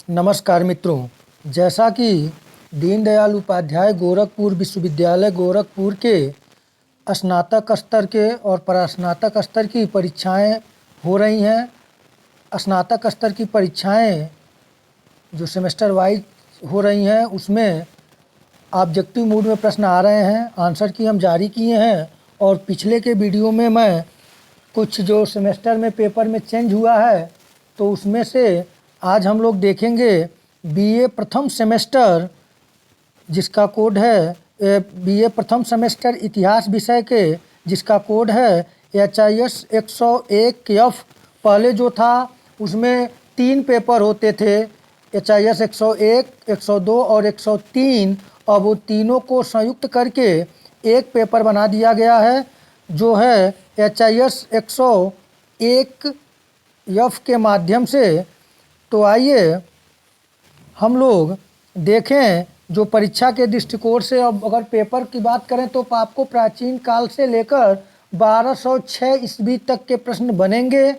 नमस्कार मित्रों, जैसा कि दीनदयाल उपाध्याय गोरखपुर विश्वविद्यालय गोरखपुर के स्नातक स्तर के और परास्नातक स्तर की परीक्षाएं हो रही हैं। स्नातक स्तर की परीक्षाएं जो सेमेस्टर वाइज हो रही हैं उसमें ऑब्जेक्टिव मूड में प्रश्न आ रहे हैं। आंसर की हम जारी किए हैं और पिछले के वीडियो में मैं कुछ जो सेमेस्टर में पेपर में चेंज हुआ है तो उसमें से आज हम लोग देखेंगे बीए प्रथम सेमेस्टर जिसका कोड है बीए प्रथम सेमेस्टर इतिहास विषय के जिसका कोड है HIS 101F। पहले जो था उसमें 3 पेपर होते थे, HIS 101, 102 और 103। अब वो तीनों को संयुक्त करके एक पेपर बना दिया गया है जो है HIS 101F के माध्यम से। तो आइए हम लोग देखें जो परीक्षा के दृष्टिकोण से। अब अगर पेपर की बात करें तो आपको प्राचीन काल से लेकर 1206 ईस्वी तक के प्रश्न बनेंगे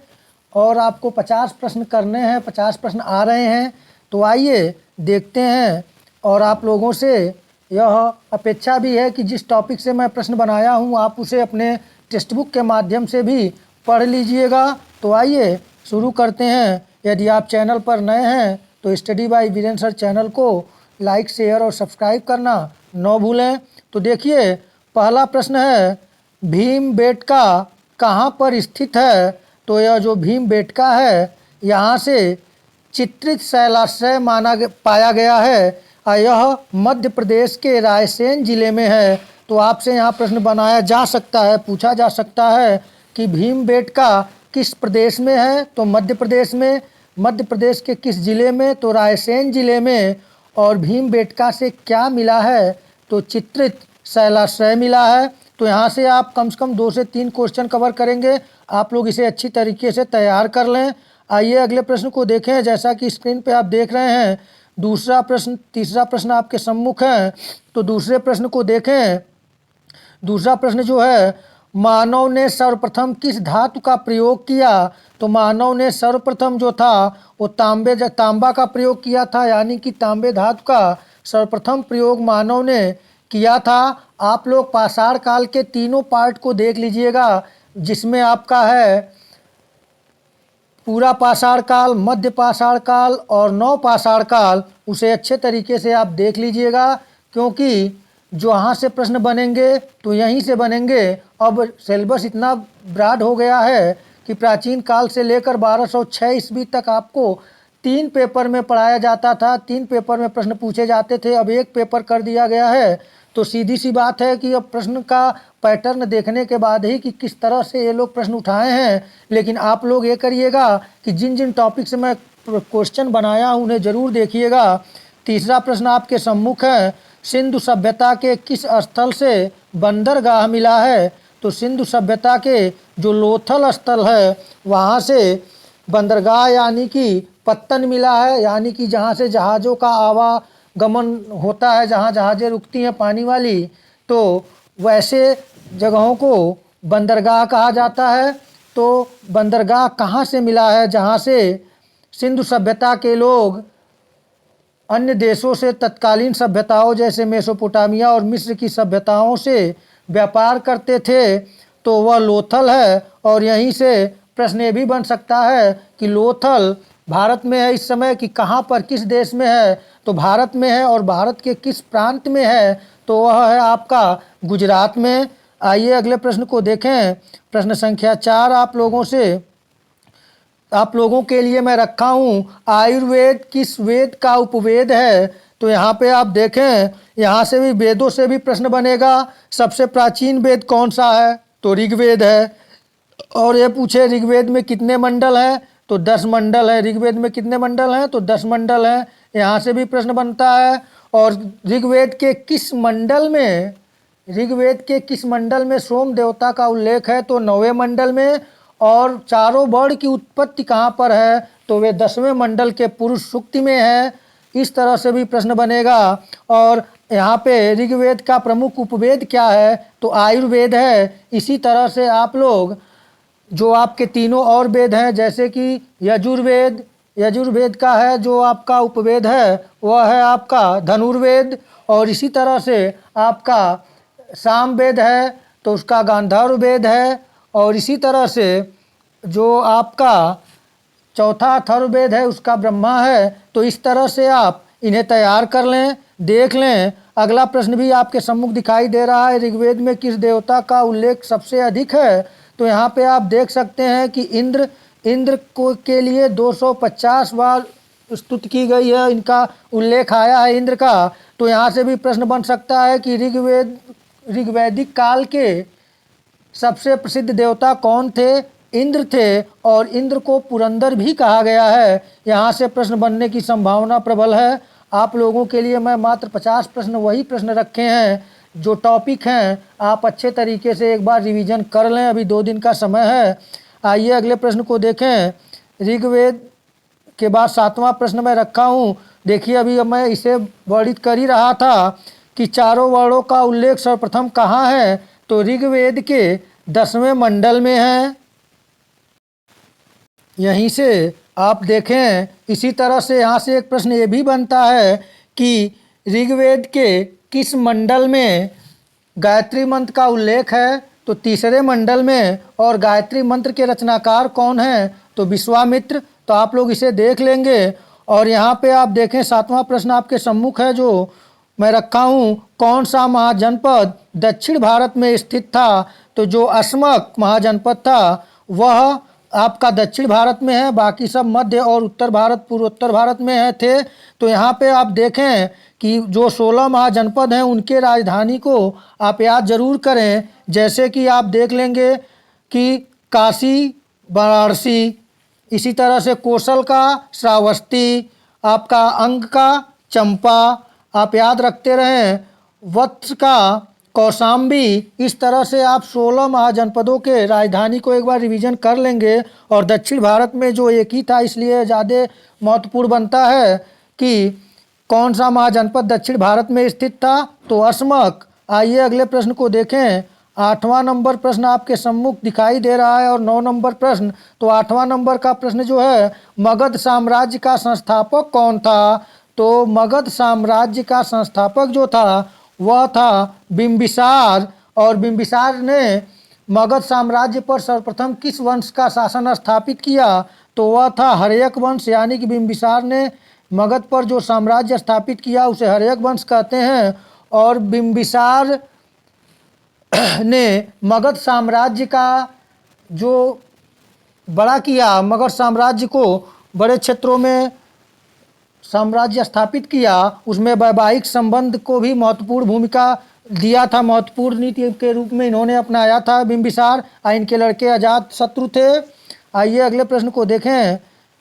और आपको 50 प्रश्न करने हैं। 50 प्रश्न आ रहे हैं, तो आइए देखते हैं। और आप लोगों से यह अपेक्षा भी है कि जिस टॉपिक से मैं प्रश्न बनाया हूं आप उसे अपने टेक्स्ट बुक के माध्यम से भी पढ़ लीजिएगा। तो आइए शुरू करते हैं। यदि आप चैनल पर नए हैं तो study by Virendra sir channel को लाइक, शेयर और सब्सक्राइब करना न भूलें। तो देखिए, पहला प्रश्न है भीमबेटका कहाँ पर स्थित है। तो यह जो भीमबेटका है यहाँ से चित्रित शैलाश्रय पाया गया है और यह मध्य प्रदेश के रायसेन जिले में है। तो आपसे यहाँ प्रश्न बनाया जा सकता है, पूछा जा सकता है कि भीमबेटका किस प्रदेश में है। तो मध्य प्रदेश में। मध्य प्रदेश के किस जिले में। तो रायसेन जिले में। और भीमबेटका से क्या मिला है। तो चित्रित शैलाश्रय मिला है। तो यहाँ से आप कम से कम 2 से 3 क्वेश्चन कवर करेंगे। आप लोग इसे अच्छी तरीके से तैयार कर लें। आइए अगले प्रश्न को देखें। जैसा कि स्क्रीन पे आप देख रहे हैं, दूसरा प्रश्न, तीसरा प्रश्न आपके सम्मुख है। तो दूसरे प्रश्न को देखें। दूसरा प्रश्न जो है, मानव ने सर्वप्रथम किस धातु का प्रयोग किया। तो मानव ने सर्वप्रथम जो था वो तांबा का प्रयोग किया था, यानी कि तांबे धातु का सर्वप्रथम प्रयोग मानव ने किया था। आप लोग पाषाण काल के तीनों पार्ट को देख लीजिएगा, जिसमें आपका है पूरा पाषाण काल, मध्य पाषाण काल और नव पाषाण काल। उसे अच्छे तरीके से आप देख लीजिएगा, क्योंकि जो यहाँ से प्रश्न बनेंगे तो यहीं से बनेंगे। अब सिलेबस इतना ब्रॉड हो गया है कि प्राचीन काल से लेकर 1206 ईस्वी तक आपको 3 पेपर में पढ़ाया जाता था। 3 पेपर में प्रश्न पूछे जाते थे, अब एक पेपर कर दिया गया है। तो सीधी सी बात है कि अब प्रश्न का पैटर्न देखने के बाद ही कि किस तरह से ये लोग प्रश्न उठाए हैं। लेकिन आप लोग ये करिएगा कि जिन जिन टॉपिक से मैं क्वेश्चन बनाया हूँ उन्हें ज़रूर देखिएगा। तीसरा प्रश्न आपके सम्मुख है, सिंधु सभ्यता के किस स्थल से बंदरगाह मिला है। तो सिंधु सभ्यता के जो लोथल स्थल है वहाँ से बंदरगाह यानी कि पत्तन मिला है, यानी कि जहाँ से जहाज़ों का आवागमन होता है, जहाँ जहाज़ें रुकती हैं पानी वाली, तो वैसे जगहों को बंदरगाह कहा जाता है। तो बंदरगाह कहाँ से मिला है, जहाँ से सिंधु सभ्यता के लोग अन्य देशों से तत्कालीन सभ्यताओं जैसे मेसोपोटामिया और मिस्र की सभ्यताओं से व्यापार करते थे, तो वह लोथल है। और यहीं से प्रश्न ये भी बन सकता है कि लोथल भारत में है इस समय कि कहाँ पर, किस देश में है। तो भारत में है, और भारत के किस प्रांत में है। तो वह है आपका गुजरात में। आइए अगले प्रश्न को देखें। प्रश्न संख्या 4 आप लोगों के लिए मैं रखा हूँ, आयुर्वेद किस वेद का उपवेद है। तो यहाँ पे आप देखें, यहाँ से भी वेदों से भी प्रश्न बनेगा। सबसे प्राचीन वेद कौन सा है। तो ऋग्वेद है। और ये पूछे ऋग्वेद में कितने मंडल हैं। तो 10 मंडल है। ऋग्वेद में कितने मंडल हैं। तो 10 मंडल हैं। यहाँ से भी प्रश्न बनता है। और ऋग्वेद के किस मंडल में सोम देवता का उल्लेख है। तो 9वें मंडल में। और चारों वर्ण की उत्पत्ति कहाँ पर है। तो वे 10वें मंडल के पुरुष सूक्ति में है। इस तरह से भी प्रश्न बनेगा। और यहाँ पे ऋग्वेद का प्रमुख उपवेद क्या है। तो आयुर्वेद है। इसी तरह से आप लोग जो आपके तीनों और वेद हैं, जैसे कि यजुर्वेद, यजुर्वेद का है जो आपका उपवेद है वह है आपका धनुर्वेद, और इसी तरह से आपका सामवेद है तो उसका गांधार वेद है, और इसी तरह से जो आपका चौथा अथर्ववेद है उसका ब्रह्मा है। तो इस तरह से आप इन्हें तैयार कर लें, देख लें। अगला प्रश्न भी आपके सम्मुख दिखाई दे रहा है, ऋग्वेद में किस देवता का उल्लेख सबसे अधिक है? तो यहाँ पे आप देख सकते हैं कि इंद्र को के लिए 250 बार स्तुति की गई है, इनका उल्लेख आया है इंद्र का। तो यहाँ से भी प्रश्न बन सकता है कि ऋग्वैदिक काल के सबसे प्रसिद्ध देवता कौन थे? इंद्र थे, और इंद्र को पुरंदर भी कहा गया है। यहाँ से प्रश्न बनने की संभावना प्रबल है। आप लोगों के लिए मैं मात्र 50 प्रश्न वही प्रश्न रखे हैं जो टॉपिक हैं, आप अच्छे तरीके से एक बार रिवीजन कर लें, अभी 2 दिन का समय है। आइए अगले प्रश्न को देखें। ऋग्वेद के बाद 7वां प्रश्न मैं रखा हूँ। देखिए अभी मैं इसे वर्णित कर ही रहा था कि चारों वर्णों का उल्लेख सर्वप्रथम कहाँ है? तो ऋग्वेद के 10वें मंडल में है। यहीं से आप देखें, इसी तरह से यहाँ से एक प्रश्न ये भी बनता है कि ऋग्वेद के किस मंडल में गायत्री मंत्र का उल्लेख है? तो 3रे मंडल में। और गायत्री मंत्र के रचनाकार कौन हैं? तो विश्वामित्र। तो आप लोग इसे देख लेंगे। और यहाँ पे आप देखें 7वां प्रश्न आपके सम्मुख है जो मैं रखा हूँ, कौन सा महाजनपद दक्षिण भारत में स्थित था? तो जो अस्मक महाजनपद था वह आपका दक्षिण भारत में है, बाकी सब मध्य और उत्तर भारत, पूर्वोत्तर भारत में है थे। तो यहाँ पे आप देखें कि जो 16 महाजनपद हैं उनके राजधानी को आप याद जरूर करें। जैसे कि आप देख लेंगे कि काशी, वाराणसी, इसी तरह से कौशल का श्रावस्ती, आपका अंग का चंपा, आप याद रखते रहें, वत्स का कौशाम्बी। इस तरह से आप 16 महाजनपदों के राजधानी को एक बार रिवीजन कर लेंगे। और दक्षिण भारत में जो एक ही था इसलिए ज़्यादा महत्वपूर्ण बनता है कि कौन सा महाजनपद दक्षिण भारत में स्थित था? तो अस्मक। आइए अगले प्रश्न को देखें। 8वां नंबर प्रश्न आपके सम्मुख दिखाई दे रहा है और 9 नंबर प्रश्न। तो 8वां नंबर का प्रश्न जो है, मगध साम्राज्य का संस्थापक कौन था? तो मगध साम्राज्य का संस्थापक जो था वह था बिंबिसार। और बिंबिसार ने मगध साम्राज्य पर सर्वप्रथम किस वंश का शासन स्थापित किया? तो वह था हर्यक वंश। यानी कि बिंबिसार ने मगध पर जो साम्राज्य स्थापित किया उसे हर्यक वंश कहते हैं। और बिंबिसार ने मगध साम्राज्य का जो बड़ा किया, मगध साम्राज्य को बड़े क्षेत्रों में साम्राज्य स्थापित किया, उसमें वैवाहिक संबंध को भी महत्वपूर्ण भूमिका दिया था, महत्वपूर्ण नीति के रूप में इन्होंने अपनाया था बिंबिसार। इनके लड़के अजात शत्रु थे। आइए अगले प्रश्न को देखें।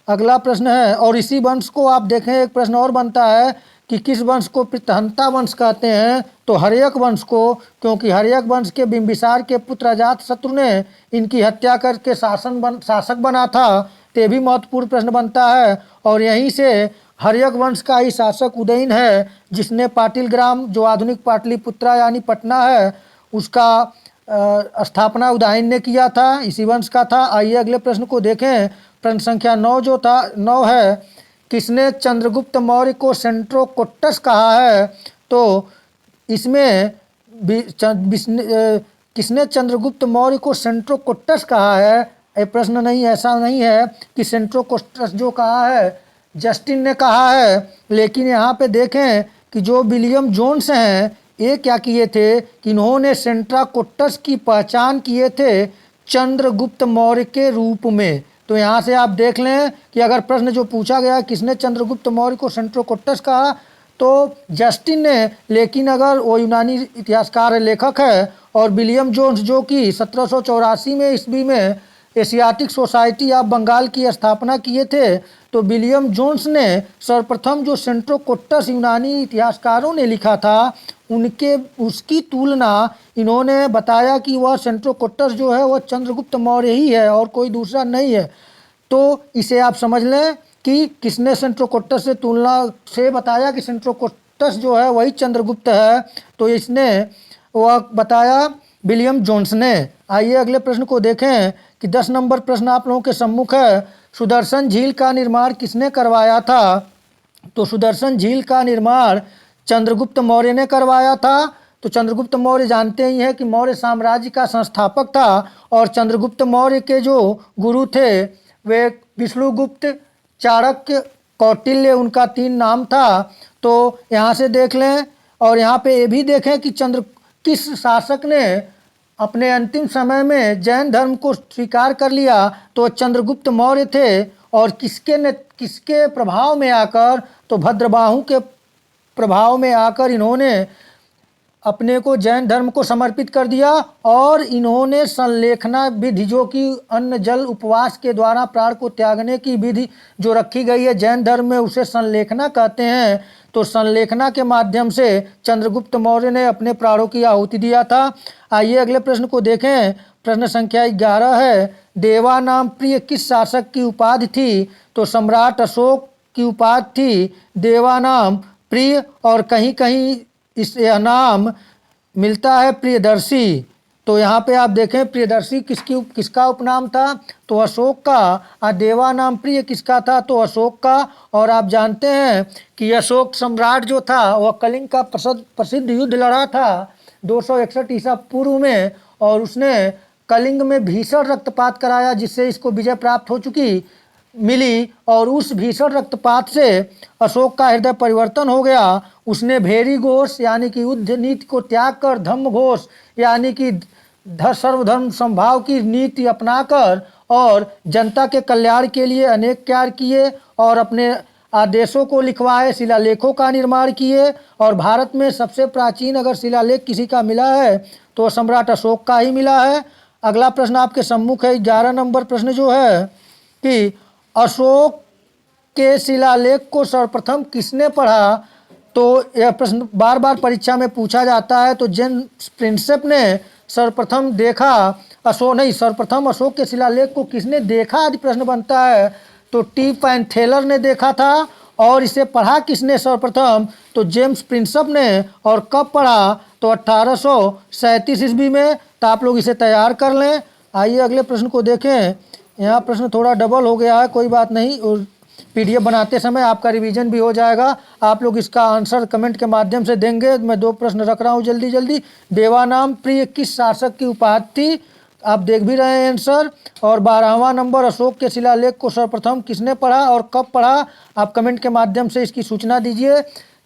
अगला प्रश्न है, और इसी वंश को आप देखें, एक प्रश्न और बनता है कि किस वंश को प्रतहंता वंश कहते हैं? तो हर्यक वंश को, क्योंकि हर्यक वंश के बिंबिसार के पुत्र अजात शत्रु ने इनकी हत्या करके शासक बना था। ते भी महत्वपूर्ण प्रश्न बनता है। और यहीं से हर्यक वंश का ही शासक उदयन है जिसने पाटिलग्राम, जो आधुनिक पाटलिपुत्रा यानी पटना है, उसका स्थापना उदयन ने किया था, इसी वंश का था। आइए अगले प्रश्न को देखें। प्रश्न संख्या 9 जो था 9 है, किसने चंद्रगुप्त मौर्य को सेंट्रोकोट्टस कहा है? तो इसमें किसने चंद्रगुप्त मौर्य को सेंट्रोकोट्टस कहा है? ये प्रश्न नहीं, ऐसा नहीं है कि सेंट्रोकोट्टस जो कहा है जस्टिन ने कहा है, लेकिन यहाँ पे देखें कि जो विलियम जोन्स हैं ये क्या किए थे कि इन्होंने सेंट्रोकोट्टस की पहचान किए थे चंद्रगुप्त मौर्य के रूप में। तो यहाँ से आप देख लें कि अगर प्रश्न जो पूछा गया किसने चंद्रगुप्त मौर्य को सेंट्रोकोट्टस कहा तो जस्टिन ने, लेकिन अगर वो यूनानी इतिहासकार है, लेखक है, और विलियम जोन्स जो कि 1784 में ईस्वी में एशियाटिक सोसाइटी ऑफ बंगाल की स्थापना किए थे, तो विलियम जोन्स ने सर्वप्रथम जो सेंट्रोकोट्टस यूनानी इतिहासकारों ने लिखा था उसकी तुलना इन्होंने बताया कि वह सेंट्रोकोट्टस जो है वह चंद्रगुप्त मौर्य ही है और कोई दूसरा नहीं है। तो इसे आप समझ लें कि किसने सेंट्रोकोट्टस से तुलना से बताया कि सेंट्रोकोट्टस जो है वही चंद्रगुप्त है, तो इसने वह बताया विलियम जोन्स ने। आइए अगले प्रश्न को देखें कि 10 नंबर प्रश्न आप लोगों के सम्मुख है। सुदर्शन झील का निर्माण किसने करवाया था? तो सुदर्शन झील का निर्माण चंद्रगुप्त मौर्य ने करवाया था। तो चंद्रगुप्त मौर्य जानते ही हैं कि मौर्य साम्राज्य का संस्थापक था और चंद्रगुप्त मौर्य के जो गुरु थे वे विष्णुगुप्त, चाणक्य, कौटिल्य, उनका 3 नाम था। तो यहाँ से देख लें और यहाँ पे ये भी देखें कि किस शासक ने अपने अंतिम समय में जैन धर्म को स्वीकार कर लिया। तो चंद्रगुप्त मौर्य थे और किसके प्रभाव में आकर, तो भद्रबाहु के प्रभाव में आकर इन्होंने अपने को जैन धर्म को समर्पित कर दिया और इन्होंने संलेखना विधि, जो कि अन्न जल उपवास के द्वारा प्राण को त्यागने की विधि जो रखी गई है जैन धर्म में, उसे संलेखना कहते हैं। तो संलेखना के माध्यम से चंद्रगुप्त मौर्य ने अपने प्राणों की आहुति दिया था। आइए अगले प्रश्न को देखें। प्रश्न संख्या 11 है, देवा नाम प्रिय किस शासक की उपाधि थी? तो सम्राट अशोक की उपाधि थी देवा नाम प्रिय, और कहीं कहीं यह नाम मिलता है प्रियदर्शी। तो यहाँ पे आप देखें प्रियदर्शी किसका उपनाम था? तो अशोक का। देवा नाम प्रिय किसका था? तो अशोक का। और आप जानते हैं कि अशोक सम्राट जो था वह कलिंग का प्रसिद्ध युद्ध लड़ा था 261 ईसा पूर्व में, और उसने कलिंग में भीषण रक्तपात कराया जिससे इसको विजय प्राप्त हो चुकी मिली। और उस भीषण रक्तपात से अशोक का हृदय परिवर्तन हो गया। उसने भेरी घोष यानी कि युद्ध नीति को त्याग कर धम्म घोष यानी कि सर्वधर्म संभाव की नीति अपनाकर और जनता के कल्याण के लिए अनेक कार्य किए और अपने आदेशों को लिखवाए, शिलालेखों का निर्माण किए। और भारत में सबसे प्राचीन अगर शिलालेख किसी का मिला है तो सम्राट अशोक का ही मिला है। अगला प्रश्न आपके सम्मुख है, 11 नंबर प्रश्न जो है कि अशोक के शिलालेख को सर्वप्रथम किसने पढ़ा? तो यह प्रश्न बार बार परीक्षा में पूछा जाता है। तो जेम्स प्रिंसेप ने सर्वप्रथम देखा, सर्वप्रथम अशोक के शिलालेख को किसने देखा आदि प्रश्न बनता है। तो टी पैंथेलर ने देखा था। और इसे पढ़ा किसने सर्वप्रथम? तो जेम्स प्रिंसेप ने। और कब पढ़ा? तो 1837 ईस्वी में। तो आप लोग इसे तैयार कर लें। आइए अगले प्रश्न को देखें। यहाँ प्रश्न थोड़ा डबल हो गया है, कोई बात नहीं, और पीडीएफ बनाते समय आपका रिवीजन भी हो जाएगा। आप लोग इसका आंसर कमेंट के माध्यम से देंगे। मैं 2 प्रश्न रख रहा हूँ जल्दी जल्दी। देवानाम प्रिय किस शासक की उपाधि थी? आप देख भी रहे हैं आंसर। और 12वां नंबर, अशोक के शिलालेख को सर्वप्रथम किसने पढ़ा और कब पढ़ा? आप कमेंट के माध्यम से इसकी सूचना दीजिए।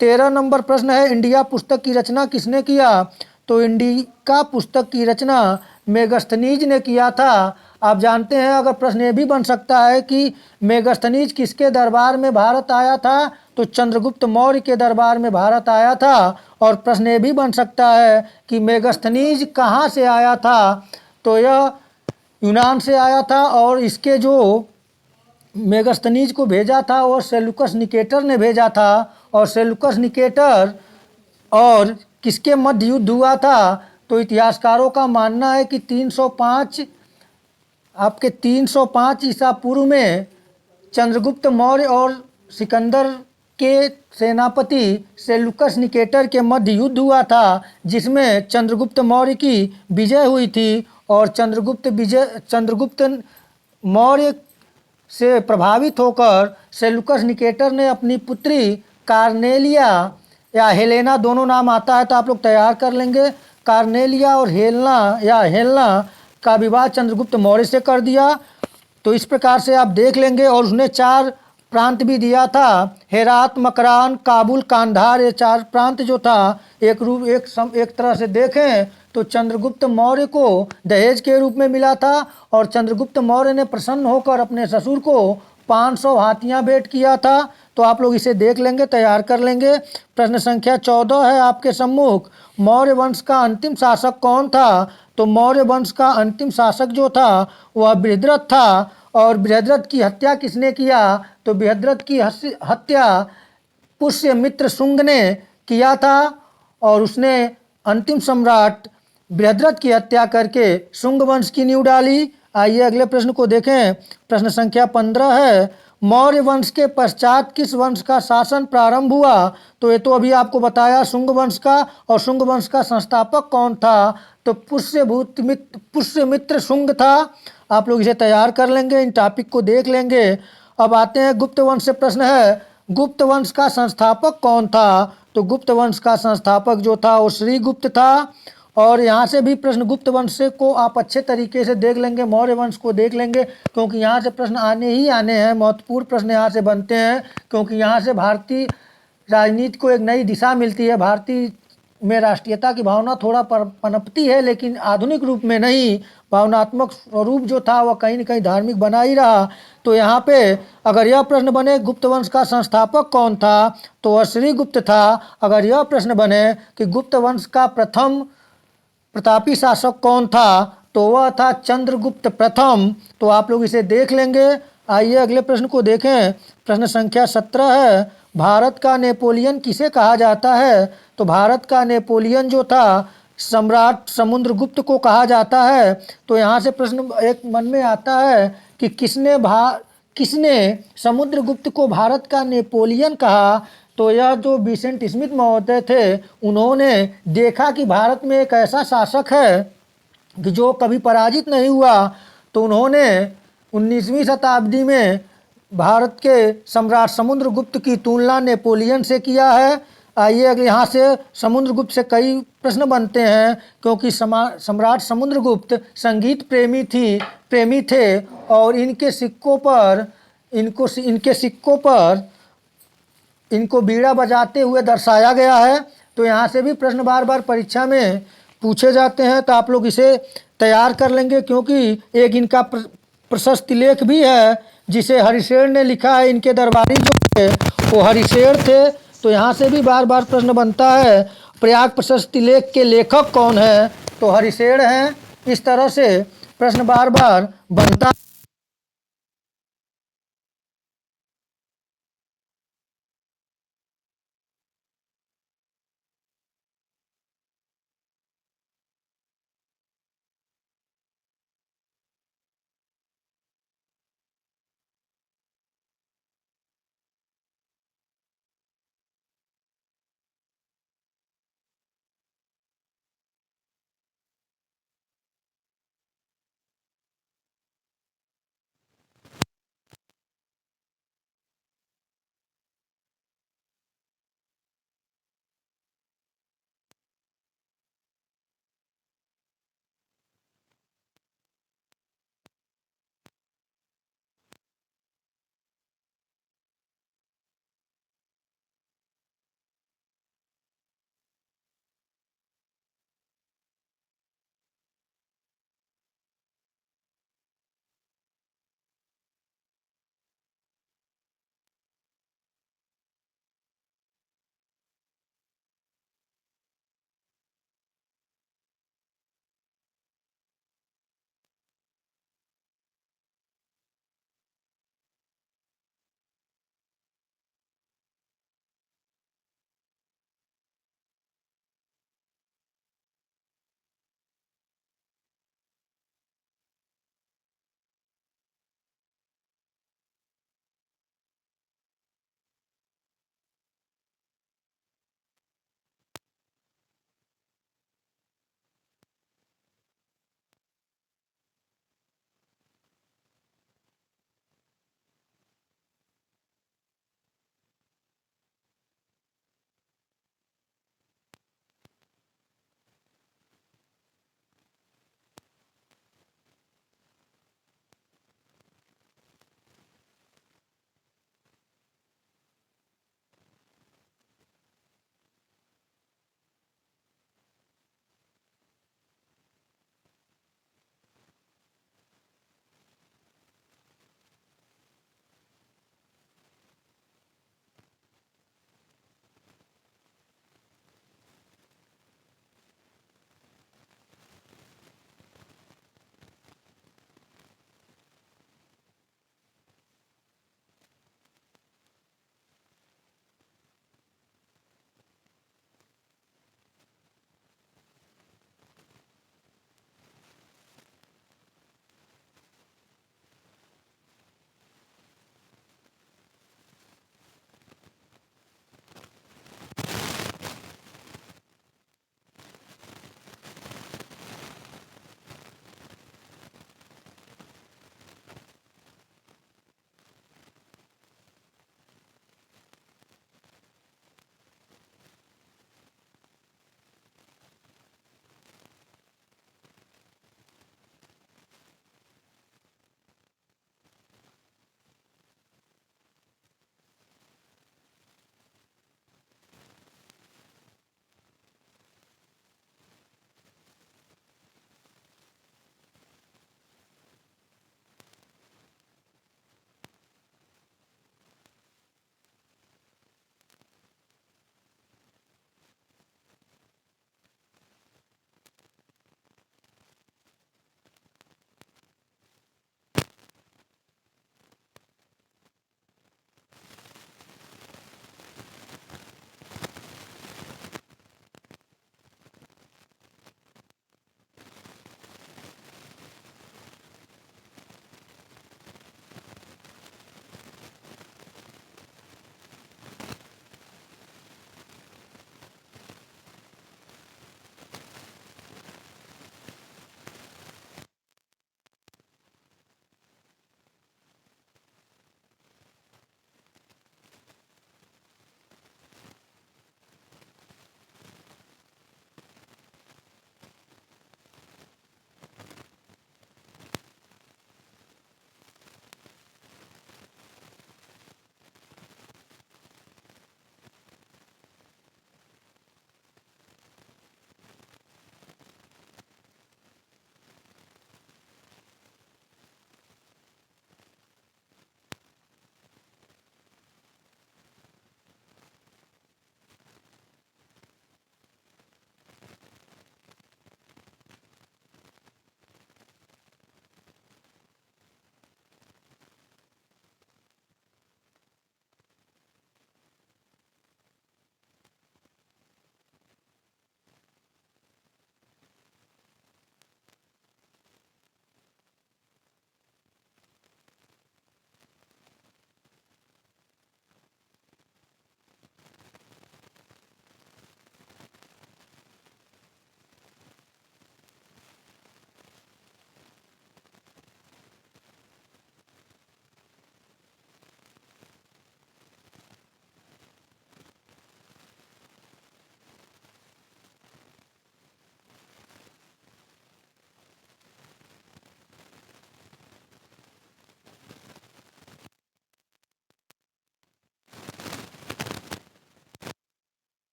13 नंबर प्रश्न है, इंडिया पुस्तक की रचना किसने किया? तो इंडिका पुस्तक की रचना मेगस्थनीज ने किया था। आप जानते हैं, अगर प्रश्न ये भी बन सकता है कि मेगस्थनीज किसके दरबार में भारत आया था? तो चंद्रगुप्त मौर्य के दरबार में भारत आया था। और प्रश्न ये भी बन सकता है कि मेगस्थनीज कहाँ से आया था? तो यह यूनान से आया था और इसके जो मेगस्थनीज को भेजा था वो सेलुकस निकेटर ने भेजा था। और सेलुकस निकेटर और किसके मध्य युद्ध हुआ था? तो इतिहासकारों का मानना है कि 305 ईसा पूर्व में चंद्रगुप्त मौर्य और सिकंदर के सेनापति सेलुकस निकेटर के मध्य युद्ध हुआ था, जिसमें चंद्रगुप्त मौर्य की विजय हुई थी। और चंद्रगुप्त मौर्य से प्रभावित होकर सेलुकस निकेटर ने अपनी पुत्री कार्नेलिया या हेलेना, दोनों नाम आता है तो आप लोग तैयार कर लेंगे, कार्नेलिया और हेलना का विवाह चंद्रगुप्त मौर्य से कर दिया। तो इस प्रकार से आप देख लेंगे। और उसने 4 प्रांत भी दिया था, हेरात, मकरान, काबुल, कांधार। ये 4 प्रांत जो था एक तरह से देखें तो चंद्रगुप्त मौर्य को दहेज के रूप में मिला था। और चंद्रगुप्त मौर्य ने प्रसन्न होकर अपने ससुर को 500 हाथियाँ भेंट किया था। तो आप लोग इसे देख लेंगे, तैयार कर लेंगे। प्रश्न संख्या 14 है आपके सम्मुख, मौर्य वंश का अंतिम शासक कौन था? तो मौर्य वंश का अंतिम शासक जो था वह बृहद्रथ था। और बृहद्रथ की हत्या किसने किया? तो बृहद्रथ की हत्या पुष्यमित्र शुंग ने किया था। और उसने अंतिम सम्राट बृहद्रथ की हत्या करके शुंग वंश की नींव डाली। आइए अगले प्रश्न को देखें। प्रश्न संख्या 15 है, मौर्य वंश के पश्चात किस वंश का शासन प्रारंभ हुआ? तो ये तो अभी आपको बताया शुंग वंश का। और शुंग वंश का संस्थापक कौन था? तो पुष्यमित्र शुंग था। आप लोग इसे तैयार कर लेंगे, इन टॉपिक को देख लेंगे। अब आते हैं गुप्त वंश से। प्रश्न है गुप्त वंश का संस्थापक कौन था? तो गुप्त वंश का संस्थापक जो था वो श्रीगुप्त था। और यहाँ से भी प्रश्न गुप्त वंश से को आप अच्छे तरीके से देख लेंगे, मौर्य वंश को देख लेंगे, क्योंकि यहाँ से प्रश्न आने ही आने हैं। महत्वपूर्ण प्रश्न यहाँ से बनते हैं, क्योंकि यहाँ से भारतीय राजनीति को एक नई दिशा मिलती है। भारतीय में राष्ट्रीयता की भावना थोड़ा पनपती है, लेकिन आधुनिक रूप में नहीं। भावनात्मक स्वरूप जो था वह कहीं न कहीं धार्मिक बना ही रहा। तो यहाँ पे अगर यह प्रश्न बने गुप्त वंश का संस्थापक कौन था, तो वह श्रीगुप्त था। अगर यह प्रश्न बने कि गुप्त वंश का प्रथम प्रतापी शासक कौन था, तो वह था चंद्रगुप्त प्रथम। तो आप लोग इसे देख लेंगे। आइए अगले प्रश्न को देखें। प्रश्न संख्या 17 है, भारत का नेपोलियन किसे कहा जाता है? तो भारत का नेपोलियन जो था सम्राट समुद्रगुप्त को कहा जाता है। तो यहाँ से प्रश्न एक मन में आता है कि किसने समुद्रगुप्त को भारत का नेपोलियन कहा? तो यह जो विसेंट स्मिथ महोदय थे, उन्होंने देखा कि भारत में एक ऐसा शासक है कि जो कभी पराजित नहीं हुआ। तो उन्होंने 19वीं शताब्दी में भारत के सम्राट समुद्रगुप्त की तुलना नेपोलियन से किया है। आइए अगले यहाँ से समुद्रगुप्त से कई प्रश्न बनते हैं, क्योंकि सम्राट समुद्रगुप्त संगीत प्रेमी थे। और इनके सिक्कों पर इनको बीड़ा बजाते हुए दर्शाया गया है। तो यहाँ से भी प्रश्न बार बार परीक्षा में पूछे जाते हैं, तो आप लोग इसे तैयार कर लेंगे, क्योंकि एक इनका प्रशस्ति लेख भी है जिसे हरिशेर ने लिखा है। इनके दरबारी जो थे वो हरिशेर थे। तो यहाँ से भी बार बार प्रश्न बनता है प्रयाग प्रशस्ति लेख के लेखक कौन है? तो हरिशेर हैं। इस तरह से प्रश्न बार बार बनता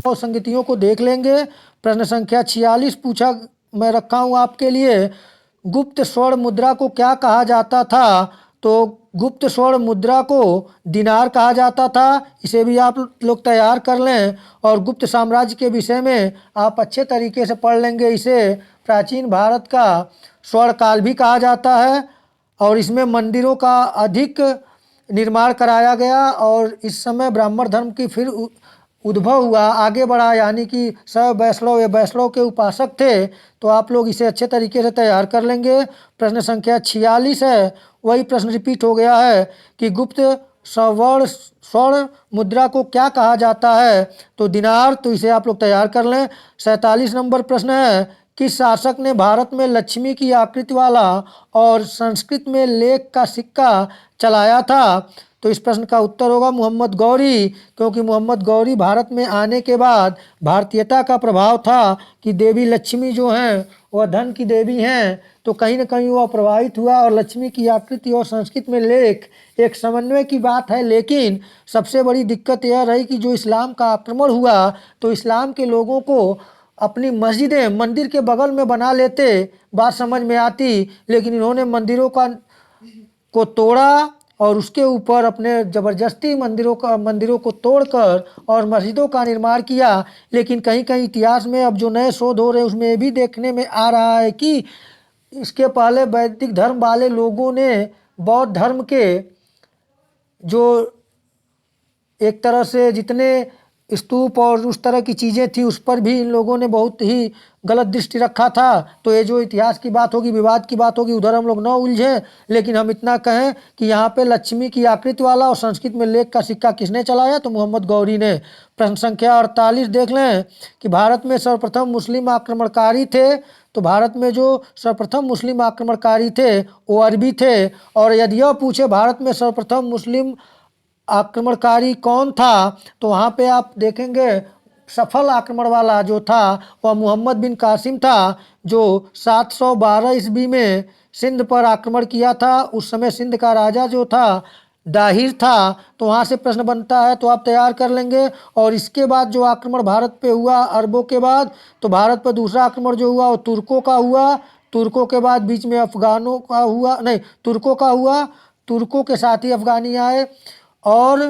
और संगतियों को देख लेंगे। प्रश्न संख्या 46 पूछा मैं रखा हूँ आपके लिए, गुप्त स्वर्ण मुद्रा को क्या कहा जाता था? तो गुप्त स्वर्ण मुद्रा को दिनार कहा जाता था। इसे भी आप लोग तैयार कर लें। और गुप्त साम्राज्य के विषय में आप अच्छे तरीके से पढ़ लेंगे। इसे प्राचीन भारत का स्वर्ण काल भी कहा जाता है और इसमें मंदिरों का अधिक निर्माण कराया गया और इस समय ब्राह्मण धर्म की फिर उद्भव हुआ, आगे बढ़ा, यानी कि सब वैष्णव वैष्णव के उपासक थे। तो आप लोग इसे अच्छे तरीके से तैयार कर लेंगे। प्रश्न संख्या 46 है, वही प्रश्न रिपीट हो गया है कि गुप्त स्वर्ण मुद्रा को क्या कहा जाता है? तो दिनार। तो इसे आप लोग तैयार कर लें। 47 नंबर प्रश्न है, किस शासक ने भारत में लक्ष्मी की आकृति वाला और संस्कृत में लेख का सिक्का चलाया था? तो इस प्रश्न का उत्तर होगा मोहम्मद गौरी, क्योंकि मोहम्मद गौरी भारत में आने के बाद भारतीयता का प्रभाव था कि देवी लक्ष्मी जो हैं वह धन की देवी हैं, तो कहीं ना कहीं वह प्रभावित हुआ और लक्ष्मी की आकृति और संस्कृत में लेख एक समन्वय की बात है। लेकिन सबसे बड़ी दिक्कत यह रही कि जो इस्लाम का आक्रमण हुआ तो इस्लाम के लोगों को अपनी मस्जिदें मंदिर के बगल में बना लेते, बात समझ में आती, लेकिन इन्होंने मंदिरों को तोड़ा और उसके ऊपर अपने ज़बरदस्ती मंदिरों को तोड़कर और मस्जिदों का निर्माण किया। लेकिन कहीं कहीं इतिहास में अब जो नए शोध हो रहे हैं उसमें ये भी देखने में आ रहा है कि इसके पहले वैदिक धर्म वाले लोगों ने बौद्ध धर्म के जो एक तरह से जितने स्तूप और उस तरह की चीज़ें थी उस पर भी इन लोगों ने बहुत ही गलत दृष्टि रखा था। तो ये जो इतिहास की बात होगी, विवाद की बात होगी, उधर हम लोग न उलझें। लेकिन हम इतना कहें कि यहाँ पे लक्ष्मी की आकृति वाला और संस्कृत में लेख का सिक्का किसने चलाया? तो मोहम्मद गौरी ने। प्रश्न संख्या 48 देख लें कि भारत में सर्वप्रथम मुस्लिम आक्रमणकारी थे। तो भारत में जो सर्वप्रथम मुस्लिम आक्रमणकारी थे वो अरबी थे। और यदि यह पूछे भारत में सर्वप्रथम मुस्लिम आक्रमणकारी कौन था, तो वहाँ पे आप देखेंगे सफल आक्रमण वाला जो था वह मोहम्मद बिन कासिम था, जो 712 ईस्वी में सिंध पर आक्रमण किया था। उस समय सिंध का राजा जो था दाहिर था। तो वहाँ से प्रश्न बनता है, तो आप तैयार कर लेंगे। और इसके बाद जो आक्रमण भारत पे हुआ अरबों के बाद, तो भारत पर दूसरा आक्रमण जो हुआ वो तुर्कों का हुआ। तुर्कों के बाद बीच में अफगानों का हुआ, नहीं, तुर्कों का हुआ। तुर्कों के साथ ही अफगानी आए और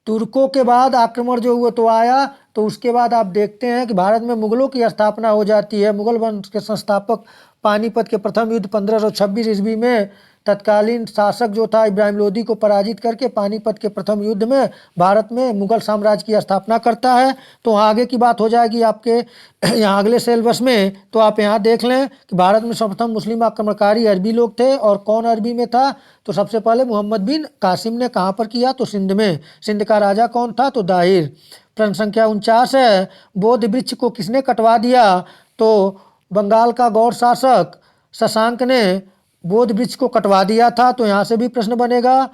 तुर्कों के बाद आक्रमण जो हुआ तो आया। तो उसके बाद आप देखते हैं कि भारत में मुगलों की स्थापना हो जाती है। मुगल वंश के संस्थापक पानीपत के प्रथम युद्ध 1526 ईस्वी में तत्कालीन शासक जो था इब्राहिम लोदी को पराजित करके पानीपत के प्रथम युद्ध में भारत में मुगल साम्राज्य की स्थापना करता है। तो आगे की बात हो जाएगी आपके यहाँ अगले सिलेबस में। तो आप यहाँ देख लें कि भारत में सर्वप्रथम मुस्लिम आक्रमणकारी अरबी लोग थे। और कौन अरबी में था? तो सबसे पहले मोहम्मद बिन कासिम ने कहाँ पर किया? तो सिंध में। सिंध का राजा कौन था? तो दाहिर। प्रश्न संख्या 49 है, बोध वृक्ष को किसने कटवा दिया? तो बंगाल का गौड़ शासक शशांक ने बोध वृक्ष को कटवा दिया था। तो यहाँ से भी प्रश्न बनेगा।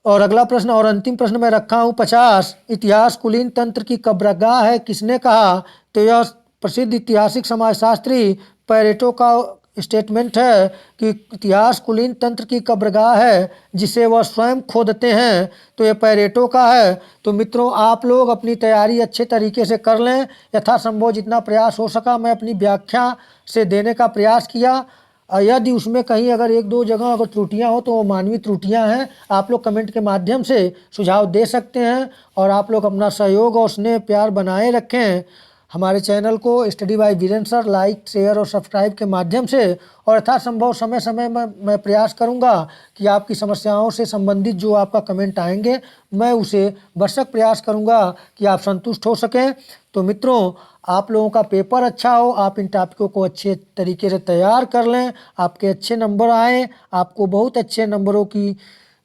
और अगला प्रश्न और अंतिम प्रश्न मैं रखा हूँ 50, इतिहास कुलीन तंत्र की कब्रगाह है किसने कहा? तो यह प्रसिद्ध ऐतिहासिक समाजशास्त्री पैरेटो का स्टेटमेंट है कि इतिहास कुलीन तंत्र की कब्रगाह है जिसे वह स्वयं खोदते हैं। तो ये पैरेटो का है। तो मित्रों आप लोग अपनी तैयारी अच्छे तरीके से कर लें। यथासंभव जितना प्रयास हो सका मैं अपनी व्याख्या से देने का प्रयास किया। यदि उसमें कहीं अगर एक दो जगह अगर त्रुटियां हो तो वो मानवीय त्रुटियां हैं। आप लोग कमेंट के माध्यम से सुझाव दे सकते हैं। और आप लोग अपना सहयोग और स्नेह प्यार बनाए रखें। हमारे चैनल को study by Virendra sir like share और सब्सक्राइब के माध्यम से। और यथासंभव समय समय में मैं प्रयास करूंगा कि आपकी समस्याओं से संबंधित जो आपका कमेंट आएंगे मैं उसे भरसक प्रयास करूंगा कि आप संतुष्ट हो सकें। तो मित्रों आप लोगों का पेपर अच्छा हो, आप इन टॉपिकों को अच्छे तरीके से तैयार कर लें, आपके अच्छे नंबर आएँ। आपको बहुत अच्छे नंबरों की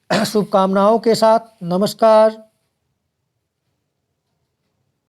शुभकामनाओं के साथ नमस्कार।